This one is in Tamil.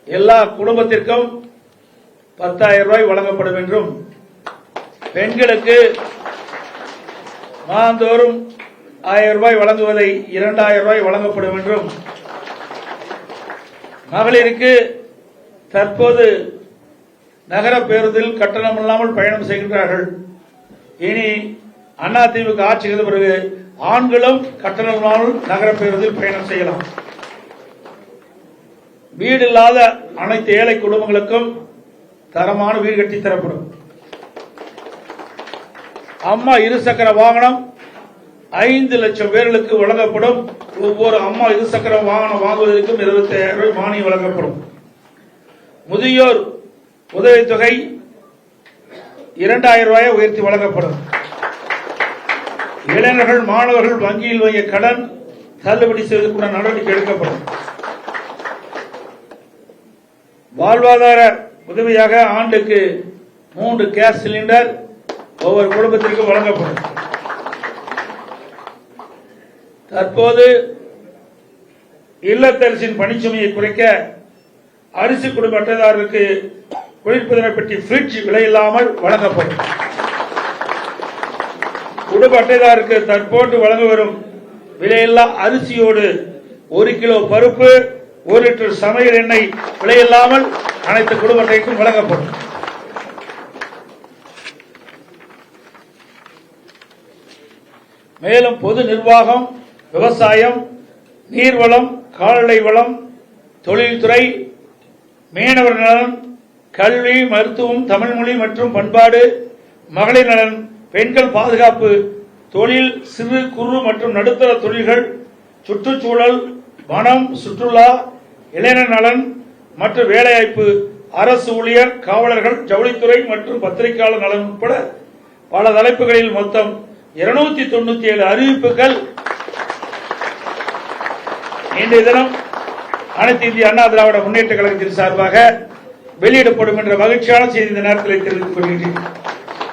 எல்லா குடும்பத்திற்கும் 10,000 ரூபாய் வழங்கப்படும் என்றும், பெண்களுக்கு மாதந்தோறும் 1000 ரூபாய் வழங்குவதை 2000 ரூபாய் வழங்கப்படும் என்றும், மகளிருக்கு தற்போது நகர பேருந்தில் கட்டணம் இல்லாமல் பயணம் செய்கின்றார்கள். இனி அதிமுக ஆட்சிக்கு பிறகு ஆண்களும் கட்டணம் இல்லாமல் நகர பேருந்தில் பயணம் செய்யலாம். வீடு இல்லாத அனைத்து ஏழை குடும்பங்களுக்கும் தரமான வீடு கட்டி தரப்படும். அம்மா இருசக்கர வாகனம் 5 லட்சம் பேர்களுக்கு வழங்கப்படும். ஒவ்வொரு அம்மா இருசக்கர வாகனம் வாங்குவதற்கும் 25,000 ரூபாய் மானியம் வழங்கப்படும். முதியோர் உதவித்தொகை 2,000 ரூபாயை உயர்த்தி வழங்கப்படும். இளைஞர்கள் மாணவர்கள் வங்கியில் வாங்கிய கடன் தள்ளுபடி செய்வதற்குள்ள நடவடிக்கை எடுக்கப்படும். வாழ்வாதார உதவியாக ஆண்டுக்கு 3 கேஸ் சிலிண்டர் ஒவ்வொரு குடும்பத்திற்கும் வழங்கப்படும். தற்போது இல்லத்தரசின் பணிச்சுமையை குறைக்க அரிசி குடும்ப அட்டைதாரருக்கு குளிர்பதன பெட்டி ஃபிரிட்ஜ் விலையில்லாமல் வழங்கப்படும். குடும்ப அட்டைதாருக்கு தற்போது வழங்க வரும் விலையில்லா அரிசியோடு 1 கிலோ பருப்பு, 1 லிட்டர் சமையல் எண்ணெய் விலையில்லாமல் அனைத்து குடும்ப அட்டைக்கும் வழங்கப்படும். மேலும் பொது நிர்வாகம், விவசாயம், நீர்வளம், கால்நடை வளம், தொழில்துறை, மீனவர் நலன், கல்வி, மருத்துவம், தமிழ்மொழி மற்றும் பண்பாடு, மகளிர் நலன், பெண்கள் பாதுகாப்பு, தொழில், சிறு குறு மற்றும் நடுத்தர தொழில்கள், சுற்றுச்சூழல், வனம், சுற்றுலா, இளைஞர் நலன் மற்றும் வேலைவாய்ப்பு, அரசு ஊழியர், காவலர்கள், ஜவுளித்துறை மற்றும் பத்திரிகையாளர் நலன் உட்பட பல தலைப்புகளில் மொத்தம் 297 அறிவிப்புகள் இன்றைய தினம் அனைத்து இந்திய அண்ணா திராவிட முன்னேற்ற கழகத்தின் சார்பாக வெளியிடப்படும் என்ற மகிழ்ச்சியான செய்தி இந்த நேரத்தில் தெரிவித்துக் கொள்கிறேன்.